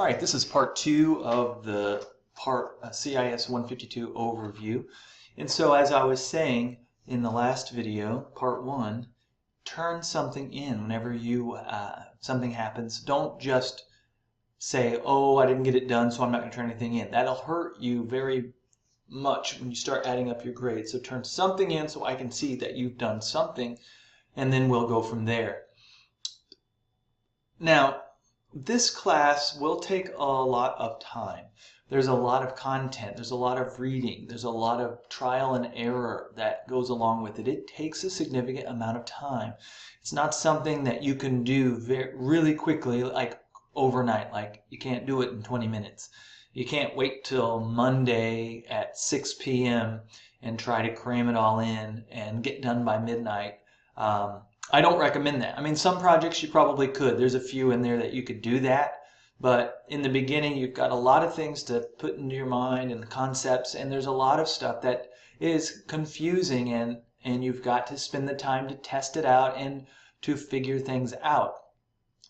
All right, this is part 2 of the CIS 152 overview. And so as I was saying in the last video, part 1, turn something in whenever something happens. Don't just say, oh, I didn't get it done, so I'm not going to turn anything in. That'll hurt you very much when you start adding up your grades. So turn something in so I can see that you've done something, and then we'll go from there. Now, this class will take a lot of time. There's a lot of content, there's a lot of reading, there's a lot of trial and error that goes along with it. It takes a significant amount of time. It's not something that you can do really quickly, like overnight. Like you can't do it in 20 minutes. You can't wait till Monday at 6 p.m. and try to cram it all in and get done by midnight. I don't recommend that. I mean, some projects you probably could. There's a few in there that you could do that. But in the beginning, you've got a lot of things to put into your mind and the concepts, and there's a lot of stuff that is confusing, and you've got to spend the time to test it out and to figure things out.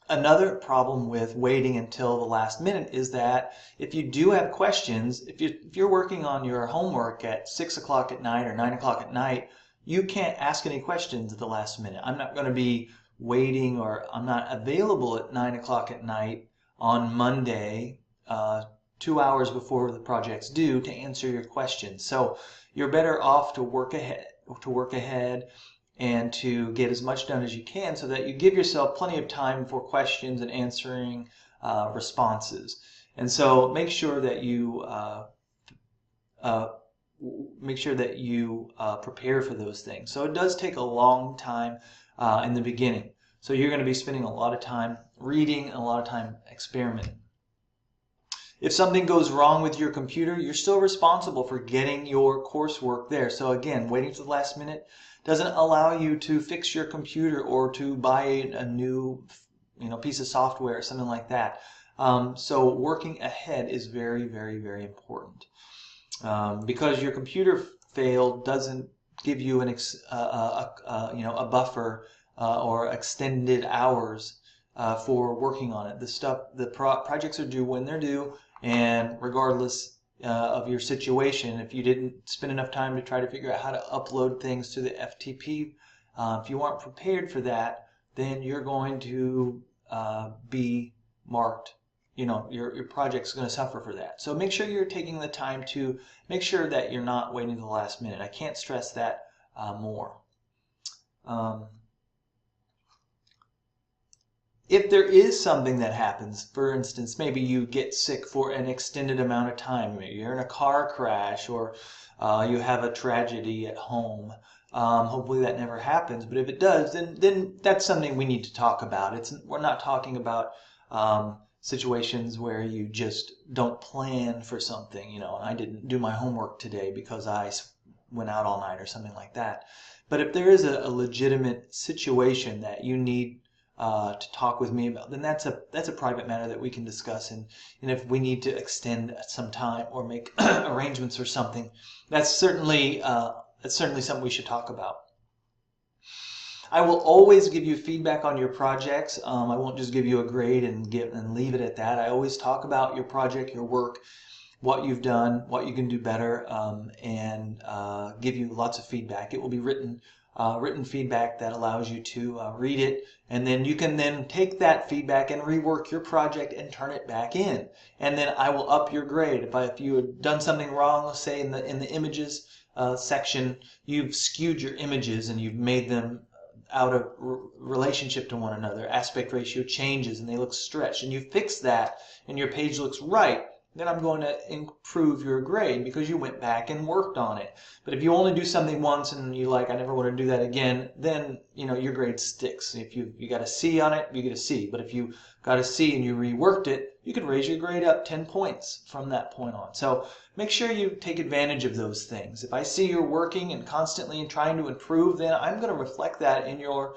Another problem with waiting until the last minute is that if you do have questions, if you're working on your homework at 6 o'clock at night or 9 o'clock at night, you can't ask any questions at the last minute. I'm not going to be waiting, or I'm not available at 9 o'clock at night on Monday, 2 hours before the project's due, to answer your questions. So you're better off to work ahead and to get as much done as you can, so that you give yourself plenty of time for questions and answering responses. And so make sure that you prepare for those things. So it does take a long time in the beginning. So you're going to be spending a lot of time reading and a lot of time experimenting. If something goes wrong with your computer, you're still responsible for getting your coursework there. So again, waiting to the last minute doesn't allow you to fix your computer or to buy a new piece of software or something like that. So working ahead is very, very, very important. Because your computer failed doesn't give you a buffer or extended hours for working on it. The projects are due when they're due, and regardless of your situation, if you didn't spend enough time to try to figure out how to upload things to the FTP, if you aren't prepared for that, then you're going to be marked. Your project's going to suffer for that. So make sure you're taking the time to make sure that you're not waiting to the last minute. I can't stress that more. If there is something that happens, for instance, maybe you get sick for an extended amount of time, maybe you're in a car crash, or you have a tragedy at home. Hopefully that never happens, but if it does, then that's something we need to talk about. We're not talking about situations where you just don't plan for something. I didn't do my homework today because I went out all night or something like that. But if there is a legitimate situation that you need to talk with me about, then that's a private matter that we can discuss. And if we need to extend some time or make arrangements or something, that's certainly something we should talk about. I will always give you feedback on your projects. I won't just give you a grade and leave it at that. I always talk about your project, your work, what you've done, what you can do better, and give you lots of feedback. It will be written feedback that allows you to read it, and then you can then take that feedback and rework your project and turn it back in. And then I will up your grade. If you had done something wrong, let's say in the images section, you've skewed your images and you've made them out of relationship to one another. Aspect ratio changes and they look stretched, and you fix that and your page looks right, then I'm going to improve your grade because you went back and worked on it. But if you only do something once and you I never want to do that again, then your grade sticks. If you got a C on it, you get a C. But if you got a C and you reworked it, you can raise your grade up 10 points from that point on. So make sure you take advantage of those things. If I see you're working and constantly and trying to improve, then I'm going to reflect that in your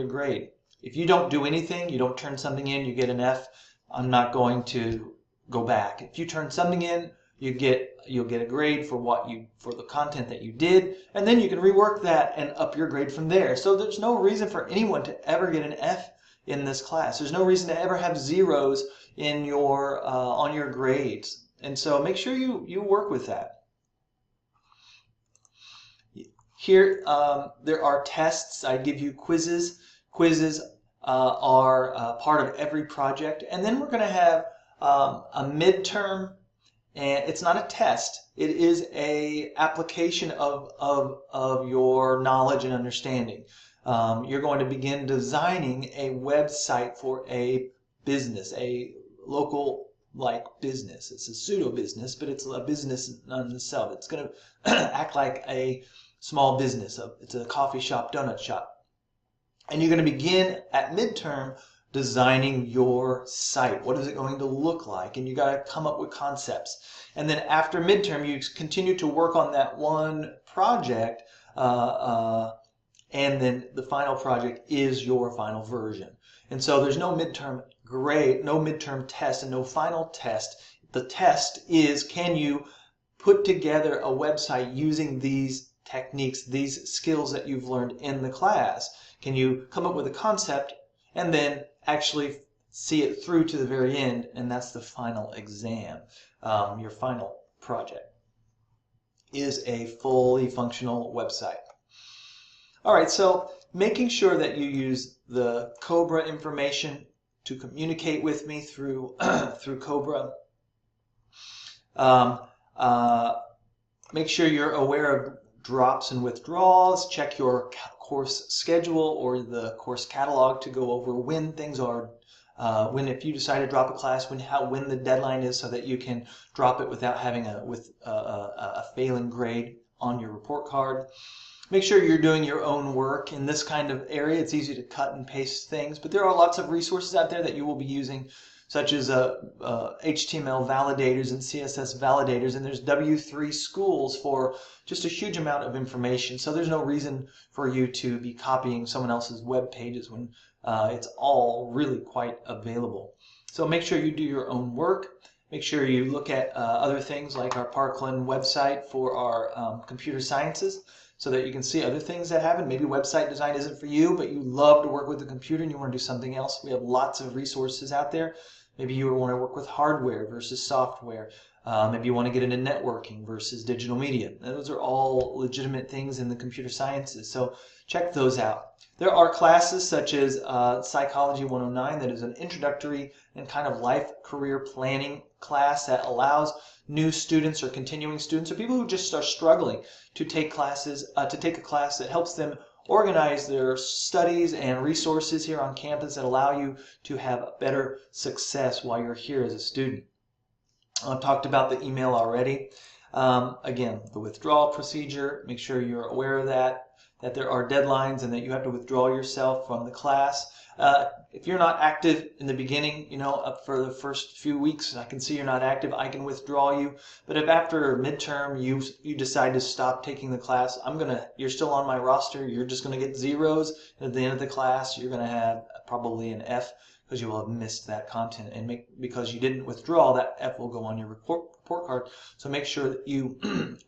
grade. If you don't do anything, you don't turn something in, you get an F, I'm not going to go back. If you turn something in, you'll get a grade for the content that you did, and then you can rework that and up your grade from there. So there's no reason for anyone to ever get an F in this class. There's no reason to ever have zeros in your on your grades. And so make sure you work with that. Here, there are tests. I give you quizzes. Quizzes are part of every project. And then we're going to have a midterm, and it's not a test. It is a application of your knowledge and understanding. You're going to begin designing a website for a business, a local like business. It's a pseudo business, but it's a business in itself. It's going to act like a small business. It's a coffee shop, donut shop. And you're going to begin at midterm designing your site. What is it going to look like? And you got to come up with concepts. And then after midterm, you continue to work on that one project, and then the final project is your final version. And so there's no midterm grade, no midterm test, and no final test. The test is, can you put together a website using these techniques, these skills that you've learned in the class? Can you come up with a concept and then actually see it through to the very end? And that's the final exam. Your final project is a fully functional website. All right, so making sure that you use the Cobra information to communicate with me through through Cobra. Make sure you're aware of drops and withdrawals. Check your course schedule or the course catalog to go over when things are, if you decide to drop a class, when the deadline is, so that you can drop it without having a failing grade on your report card. Make sure you're doing your own work. In this kind of area, it's easy to cut and paste things, but there are lots of resources out there that you will be using, such as HTML validators and CSS validators, and there's W3 schools for just a huge amount of information. So there's no reason for you to be copying someone else's web pages when it's all really quite available. So make sure you do your own work. Make sure you look at other things like our Parkland website for our computer sciences, so that you can see other things that happen. Maybe website design isn't for you, but you love to work with the computer and you want to do something else. We have lots of resources out there. Maybe you want to work with hardware versus software. Maybe you want to get into networking versus digital media. Those are all legitimate things in the computer sciences, so check those out. There are classes such as Psychology 109, that is an introductory and kind of life career planning class that allows new students or continuing students or people who just are struggling to take classes, to take a class that helps them organize their studies and resources here on campus that allow you to have better success while you're here as a student. I've talked about the email already. Again, the withdrawal procedure, make sure you're aware of that there are deadlines and that you have to withdraw yourself from the class. If you're not active in the beginning, up for the first few weeks, I can see you're not active, I can withdraw you. But if after midterm you decide to stop taking the class, you're still on my roster, you're just going to get zeros. And at the end of the class, you're going to have probably an F, because you will have missed that content, and because you didn't withdraw, that F will go on your report card. So make sure that you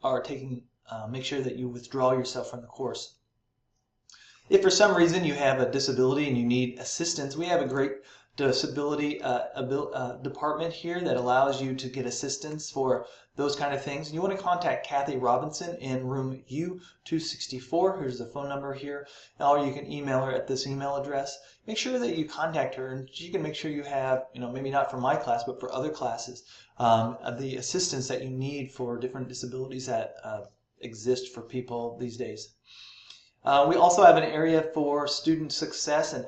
are make sure that you withdraw yourself from the course. If for some reason you have a disability and you need assistance, we have a great disability department here that allows you to get assistance for those kind of things. And you want to contact Kathy Robinson in room U264. Here's the phone number here. Or you can email her at this email address. Make sure that you contact her, and she can make sure you have, maybe not for my class, but for other classes, the assistance that you need for different disabilities that exist for people these days. We also have an area for student success and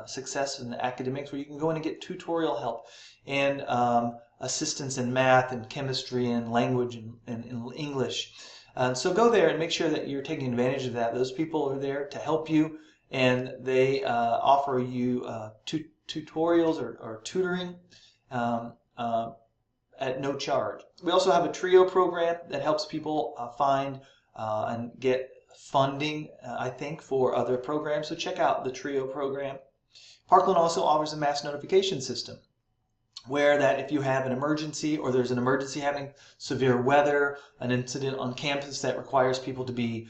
success in academics, where you can go in and get tutorial help and assistance in math and chemistry and language and English. So go there and make sure that you're taking advantage of that. Those people are there to help you, and they offer you tutorials or tutoring at no charge. We also have a TRIO program that helps people find and get funding, I think, for other programs. So check out the TRIO program. Parkland also offers a mass notification system, where that if you have an emergency, or there's an emergency happening, severe weather, an incident on campus that requires people to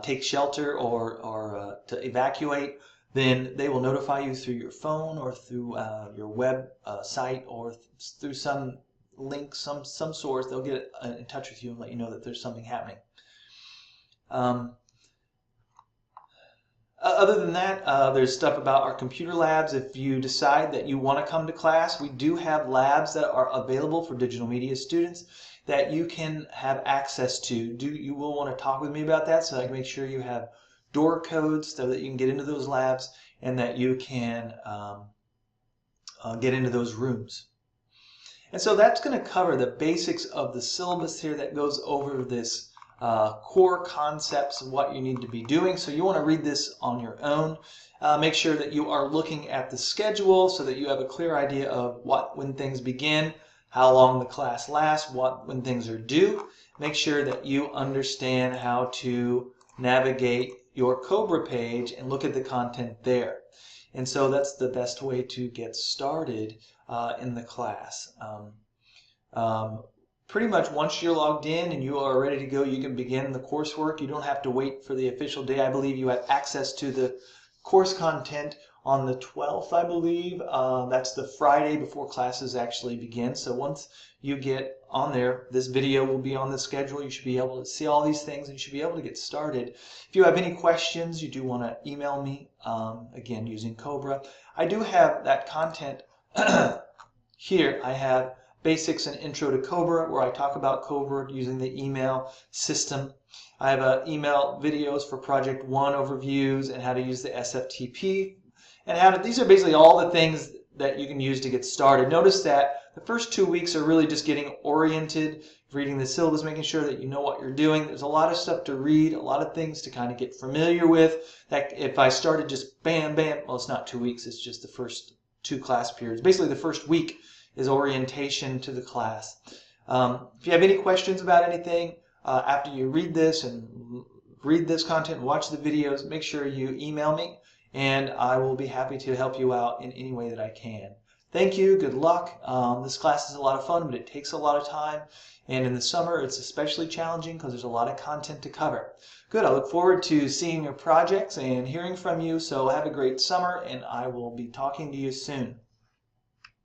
take shelter or to evacuate, then they will notify you through your phone or through your web site or through some link, some source. They'll get in touch with you and let you know that there's something happening. Other than that, there's stuff about our computer labs. If you decide that you want to come to class, we do have labs that are available for digital media students that you can have access to. You will want to talk with me about that, so I can make sure you have door codes so that you can get into those labs and that you can get into those rooms. And so that's going to cover the basics of the syllabus here that goes over this core concepts of what you need to be doing. So you want to read this on your own. Make sure that you are looking at the schedule so that you have a clear idea of when things begin, how long the class lasts, when things are due. Make sure that you understand how to navigate your Cobra page and look at the content there. And so that's the best way to get started in the class. Pretty much once you're logged in and you are ready to go, you can begin the coursework. You don't have to wait for the official day. I believe you have access to the course content on the 12th, I believe. That's the Friday before classes actually begin. So once you get on there, this video will be on the schedule. You should be able to see all these things and you should be able to get started. If you have any questions, you do want to email me, again, using Cobra. I do have that content here. I have Basics and Intro to Cobra, where I talk about Cobra using the email system. I have email videos for Project 1 overviews and how to use the SFTP. And these are basically all the things that you can use to get started. Notice that the first 2 weeks are really just getting oriented, reading the syllabus, making sure that you know what you're doing. There's a lot of stuff to read, a lot of things to kind of get familiar with. That if I started just bam, bam, well, it's not 2 weeks, it's just the first 2 class periods. Basically, the first week is orientation to the class. If you have any questions about anything after you read this content and watch the videos, make sure you email me and I will be happy to help you out in any way that I can. Thank you, good luck. This class is a lot of fun, but it takes a lot of time, and in the summer it's especially challenging because there's a lot of content to cover. Good, I look forward to seeing your projects and hearing from you, so have a great summer and I will be talking to you soon.